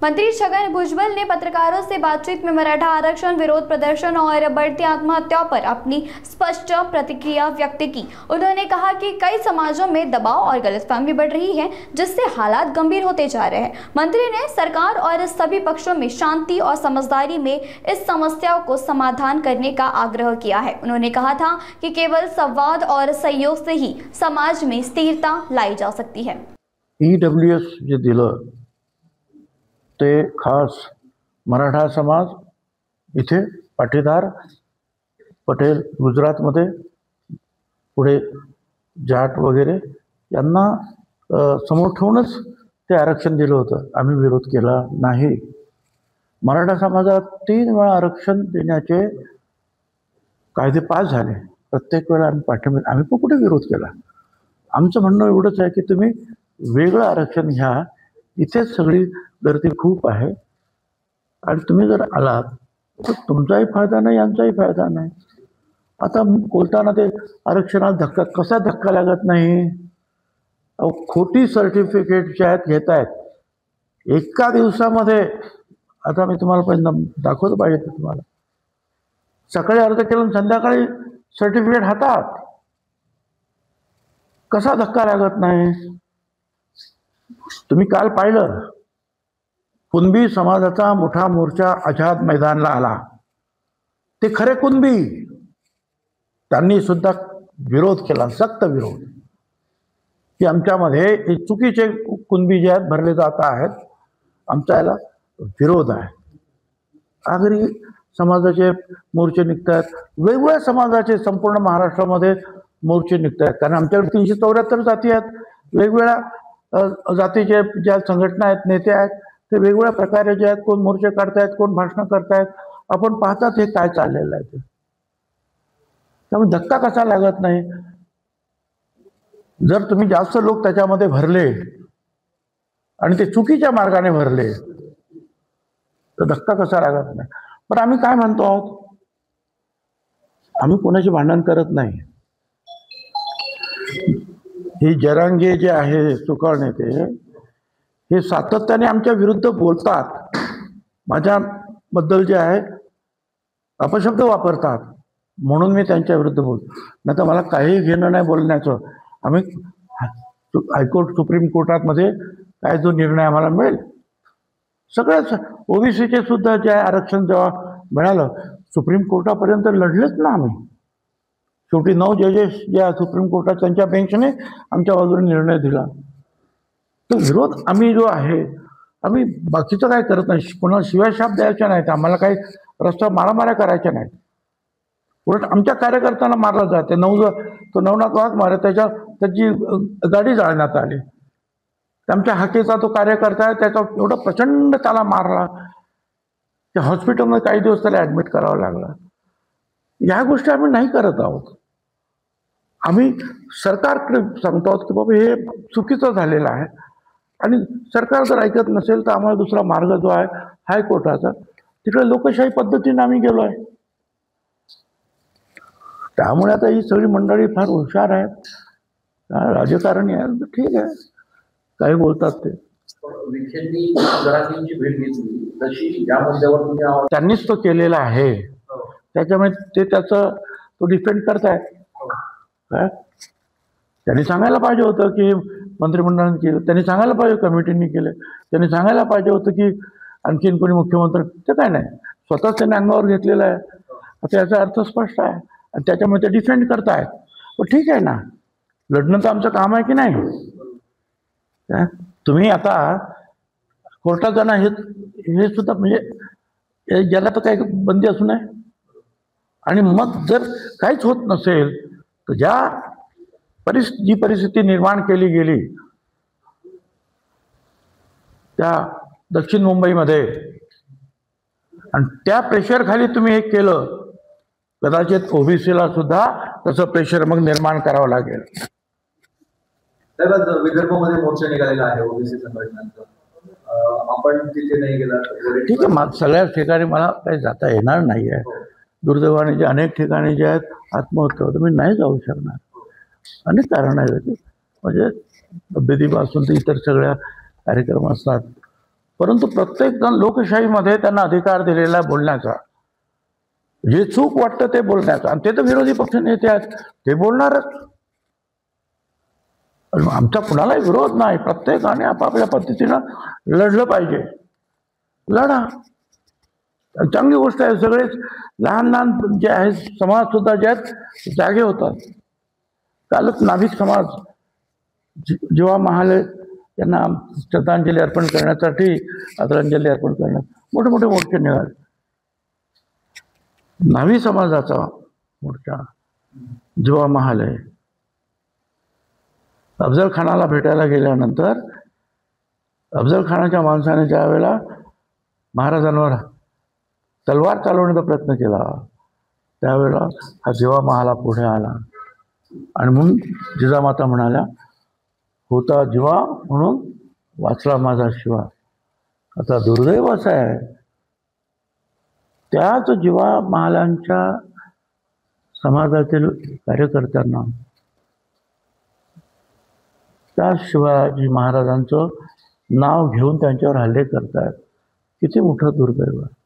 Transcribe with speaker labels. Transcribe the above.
Speaker 1: मंत्री छगन भुजबल ने पत्रकारों से बातचीत में मराठा आरक्षण विरोध प्रदर्शन और बढ़ती आत्महत्याओं पर अपनी स्पष्ट प्रतिक्रिया व्यक्त की। उन्होंने कहा कि कई समाजों में दबाव और गलतफहमी बढ़ रही है, जिससे हालात गंभीर होते जा रहे हैं। मंत्री ने सरकार और सभी पक्षों में शांति और समझदारी में इस समस्या को समाधान करने का आग्रह किया है। उन्होंने कहा था कि केवल संवाद और सहयोग से ही समाज में स्थिरता लाई जा सकती है।
Speaker 2: EWS जे दिलं ते खास मराठा समाज इथे पाटीदार पटेल गुजरातमध्ये, पुढे जाट वगैरे यांना समोर ठेवूनच ते आरक्षण दिलं होतं। आम्ही विरोध केला नाही। मराठा समाजात 3 वेळा आरक्षण देण्याचे कायदे पास झाले, प्रत्येक वेळा आम्ही पाठिंबा, आम्ही पण कुठे विरोध केला। आमचं म्हणणं एवढंच आहे की तुम्ही वेगळं आरक्षण घ्या, इथेच सगळी गर्दी खूप आहे आणि तुम्ही जर आलात तर तुमचाही फायदा नाही, आमचाही फायदा नाही। आता बोलताना ते आरक्षणात धक्का कसा धक्का लागत नाही, खोटी सर्टिफिकेट जे आहेत घेत आहेत एका दिवसामध्ये। आता मी तुम्हाला पण दाखवतो पाहिजे तुम्हाला, सकाळी अर्ज केलं संध्याकाळी सर्टिफिकेट हातात, कसा धक्का लागत नाही। तुम्ही काल पाहिलं कुणबी समाजाचा मोठा मोर्चा आझाद मैदानला आला, ते खरे कुणबी, त्यांनी सुद्धा विरोध केला, सक्त विरोध, की आमच्यामध्ये चुकीचे कुणबी जे आहेत भरले जात आहेत, आमचा याला विरोध आहे। आगरी समाजाचे मोर्चे निघतात, वेगवेगळ्या समाजाचे संपूर्ण महाराष्ट्रामध्ये मोर्चे निघतात, कारण आमच्याकडे 374 जाती आहेत, वेगवेगळ्या जातीचे ज्या संघटना आहेत, नेते आहेत, ते वेगवेगळ्या प्रकारे जे आहेत, कोण मोर्चे काढतायत, कोण भाषणं करतायत, आपण पाहतात हे काय चाललेलं आहे ते। त्यामुळे धक्का कसा लागत नाही, जर तुम्ही जास्त लोक त्याच्यामध्ये भरले आणि ते चुकीच्या मार्गाने भरले तर धक्का कसा लागत नाही। पण आम्ही काय म्हणतो आहोत, आम्ही कोणाची भांडण करत नाही। हे जरांगे जे आहे सुकाळ नेते, हे सातत्याने आमच्या विरुद्ध बोलतात, माझ्याबद्दल जे आहे अपशब्द वापरतात, म्हणून मी त्यांच्या विरुद्ध बोलतो। नाही तर मला काही घेणं नाही बोलण्याचं। आम्ही हायकोर्ट सुप्रीम कोर्टामध्ये काय जो निर्णय आम्हाला मिळेल, सगळ्याच ओबीसीचे सुद्धा जे आरक्षण जेव्हा मिळालं सुप्रीम कोर्टापर्यंत लढलेच ना आम्ही। शेवटी 9 जजेस ज्या सुप्रीम कोर्टात त्यांच्या बेंचने आमच्या बाजूने निर्णय दिला। तो विरोध आम्ही जो आहे, आम्ही बाकीचं काय करत नाही, कोणाला शिवाशाप द्यायच्या नाहीत, आम्हाला काही रस्ता मारामाऱ्या करायच्या नाहीत। उलट आमच्या कार्यकर्त्यांना मारला जाते। तो नवनाथ वाघ मारे, त्याची गाडी जाळण्यात आली, आमच्या हाकेचा तो कार्यकर्ता आहे, त्याचा एवढा प्रचंड त्याला मारला, त्या हॉस्पिटलमध्ये काही दिवस त्याला ॲडमिट करावं लागलं। या गोष्टी आम्ही नाही करत आहोत। आम्ही सरकारकडे सांगतो आहोत की बाबा हे चुकीचं झालेलं आहे, आणि सरकार जर ऐकत नसेल तर आम्हाला दुसरा मार्ग जो आहे हायकोर्टाचा, तिकडे लोकशाही पद्धतीने आम्ही गेलो आहे। त्यामुळे आता ही सगळी मंडळी फार हुशार आहेत, राजकारणी आहेत, ठीक आहे, काही बोलतात ते। त्यांनीच तो केलेला आहे, त्याच्यामुळे ते त्याचं तो डिफेंड करतायत। त्यांनी सांगायला पाहिजे होतं की मंत्रिमंडळाने केलं, त्यांनी सांगायला पाहिजे कमिटीने केलं, त्यांनी सांगायला पाहिजे होतं की आणखीन कोणी मुख्यमंत्री, ते काय नाही, स्वतःच त्यांनी अंगावर घेतलेलं आहे। आता याचा अर्थ स्पष्ट आहे आणि त्याच्यामुळे ते डिफेंड करतायत। पण ठीक आहे ना, लढणं तर आमचं काम आहे की नाही। तुम्ही आता कोर्टात जाणं हे सुद्धा म्हणजे ज्याला तर काही बंदी असू नये, आणि मग जर काहीच होत नसेल तर जी परिस्थिती निर्माण केली गेली त्या दक्षिण मुंबईमध्ये, आणि त्या प्रेशर खाली तुम्ही हे केलं, कदाचित ओबीसीला सुद्धा तसं प्रेशर मग निर्माण करावं लागेल।
Speaker 3: विदर्भामध्ये मोर्चा निघालेला आहे ओबीसी संघटनांचा, आपण तिथे नाही गेला,
Speaker 2: ठीक आहे, सगळ्याच ठिकाणी मला काही जाता येणार नाही आहे। दुर्दैवाने जे अनेक ठिकाणी जे आहेत आत्महत्या होतं, मी नाही जाऊ शकणार, अनेक कारण आहेत, म्हणजे तब्येतीपासून तर इतर सगळ्या कार्यक्रम असतात। परंतु प्रत्येक जण लोकशाहीमध्ये त्यांना अधिकार दिलेला आहे बोलण्याचा, जे चूक वाटतं ते बोलण्याचा, आणि ते तर विरोधी पक्ष नेते आहेत, ते बोलणारच. आमचा कुणालाही विरोध नाही, प्रत्येकाने आपापल्या पद्धतीनं लढलं पाहिजे, लढा. आणि चांगली गोष्ट आहे, सगळेच लहान लहान जे आहेत समाज सुद्धा जे आहेत जागे होतात. कालच नाभिक समाज जेव्हा महाले यांना श्रद्धांजली अर्पण करण्यासाठी, आदरांजली अर्पण करण्यात मोठे मोठे मोर्चे निघाले. नाभी समाजाचा मोर्चा जेव्हा महाले अफजल खानाला भेटायला गेल्यानंतर अफजल खानाच्या माणसाने ज्या वेळेला महाराजांवर तलवार चालवण्याचा प्रयत्न केला, त्यावेळेला हा जिवा महाला पुढे आला आणि म्हणून जिजामाता म्हणाल्या, होता जिवा म्हणून वाचला माझा शिवा. आता दुर्दैव असं आहे, त्याच जिवा महालांच्या समाजातील कार्यकर्त्यांना त्या शिवाजी महाराजांचं नाव घेऊन त्यांच्यावर हल्ले करतायत. किती मोठं दुर्दैव आहे.